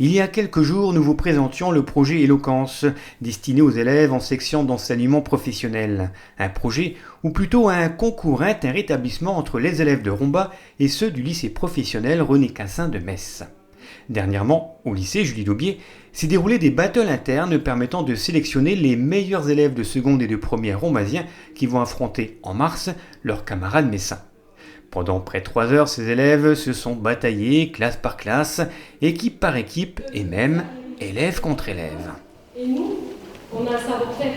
Il y a quelques jours, nous vous présentions le projet Éloquence, destiné aux élèves en section d'enseignement professionnel. Un projet, ou plutôt un concours inter-établissement entre les élèves de Romba et ceux du lycée professionnel René Cassin de Metz. Dernièrement, au lycée Julie Daubier, s'est déroulé des battles internes permettant de sélectionner les meilleurs élèves de seconde et de première rombasiens qui vont affronter en mars leurs camarades messins. Pendant près de 3 heures, ces élèves se sont bataillés classe par classe, équipe par équipe et même élève contre élève. Et nous, on a un savoir-faire,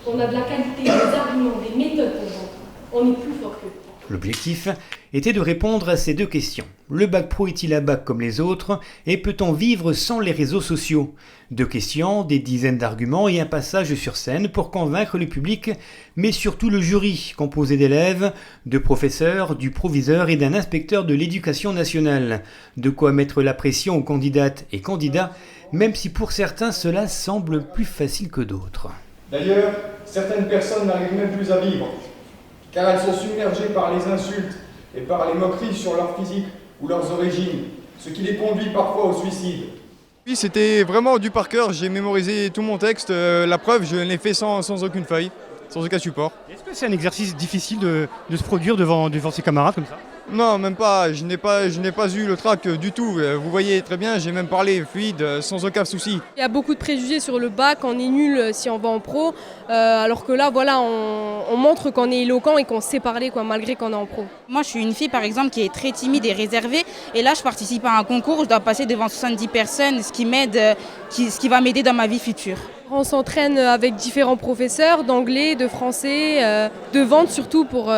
on a de la qualité, des arguments, des méthodes pour vendre. On est plus fort qu'eux. L'objectif était de répondre à ces deux questions. Le bac pro est-il un bac comme les autres et peut-on vivre sans les réseaux sociaux? 2 questions, des dizaines d'arguments et un passage sur scène pour convaincre le public, mais surtout le jury, composé d'élèves, de professeurs, du proviseur et d'un inspecteur de l'éducation nationale. De quoi mettre la pression aux candidates et candidats, même si pour certains cela semble plus facile que d'autres. D'ailleurs, certaines personnes n'arrivent même plus à vivre, car elles sont submergées par les insultes et par les moqueries sur leur physique ou leurs origines, ce qui les conduit parfois au suicide. Oui, c'était vraiment du par cœur, j'ai mémorisé tout mon texte, la preuve je l'ai fait sans aucune feuille, sans aucun support. Est-ce que c'est un exercice difficile de se produire devant ses camarades comme ça? Non, même pas, je n'ai pas eu le trac du tout, vous voyez très bien, j'ai même parlé fluide, sans aucun souci. Il y a beaucoup de préjugés sur le bac, on est nul si on va en pro, alors que là, voilà, on montre qu'on est éloquent et qu'on sait parler, malgré qu'on est en pro. Moi, je suis une fille, par exemple, qui est très timide et réservée, et là, je participe à un concours, je dois passer devant 70 personnes, ce qui va m'aider dans ma vie future. On s'entraîne avec différents professeurs d'anglais, de français, de vente surtout pour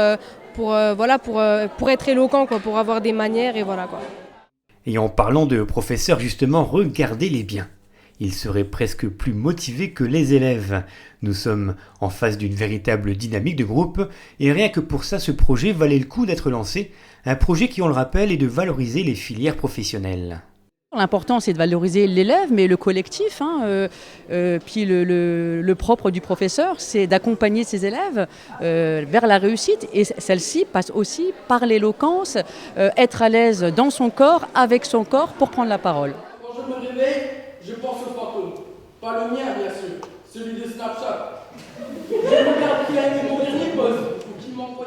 être éloquent, pour avoir des manières et voilà quoi. Et en parlant de professeurs justement, regardez-les bien. Ils seraient presque plus motivés que les élèves. Nous sommes en face d'une véritable dynamique de groupe et rien que pour ça, ce projet valait le coup d'être lancé. Un projet qui, on le rappelle, est de valoriser les filières professionnelles. L'important, c'est de valoriser l'élève, mais le collectif, puis le propre du professeur, c'est d'accompagner ses élèves vers la réussite. Et celle-ci passe aussi par l'éloquence, être à l'aise dans son corps, avec son corps, pour prendre la parole. Quand je me réveille, je pense au fantôme. Pas le mien, bien sûr, celui de Snapchat. Je regarde qui a été mon dernier post.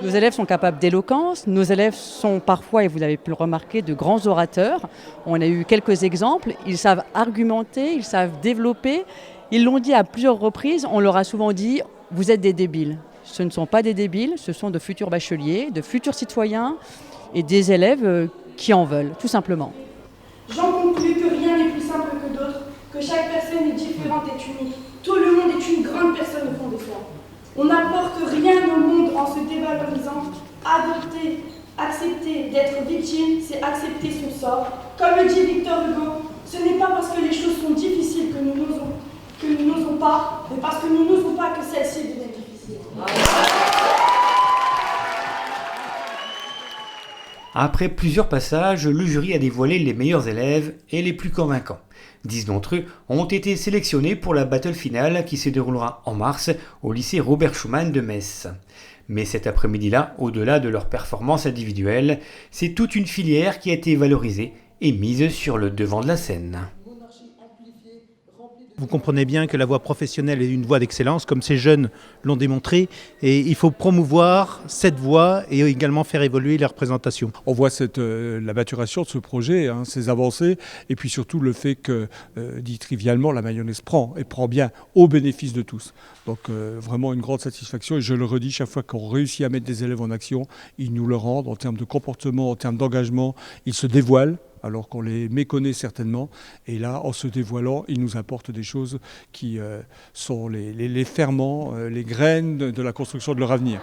Nos élèves sont capables d'éloquence, nos élèves sont parfois, et vous l'avez pu le remarquer, de grands orateurs. On a eu quelques exemples, ils savent argumenter, ils savent développer. Ils l'ont dit à plusieurs reprises, on leur a souvent dit « vous êtes des débiles ». Ce ne sont pas des débiles, ce sont de futurs bacheliers, de futurs citoyens et des élèves qui en veulent, tout simplement. J'en conclus que rien n'est plus simple que d'autres, que chaque personne est différente et unique. Tout le monde est une grande personne au fond de soi. On n'apporte rien au monde en se dévalorisant. Adopter, accepter d'être victime, c'est accepter son sort. Comme le dit Victor Hugo, ce n'est pas parce que les choses sont difficiles que nous n'osons pas, mais parce que nous n'osons pas que celles-ci deviennent difficiles. Après plusieurs passages, le jury a dévoilé les meilleurs élèves et les plus convaincants. 10 d'entre eux ont été sélectionnés pour la battle finale qui se déroulera en mars au lycée Robert Schuman de Metz. Mais cet après-midi-là, au-delà de leurs performances individuelles, c'est toute une filière qui a été valorisée et mise sur le devant de la scène. Vous comprenez bien que la voie professionnelle est une voie d'excellence, comme ces jeunes l'ont démontré, et il faut promouvoir cette voie et également faire évoluer la représentation. On voit la maturation de ce projet, ses avancées, et puis surtout le fait que, dit trivialement, la mayonnaise prend bien au bénéfice de tous. Donc vraiment une grande satisfaction, et je le redis, chaque fois qu'on réussit à mettre des élèves en action, ils nous le rendent en termes de comportement, en termes d'engagement, ils se dévoilent, alors qu'on les méconnaît certainement. Et là, en se dévoilant, ils nous apportent des choses qui sont les ferments, les graines de la construction de leur avenir.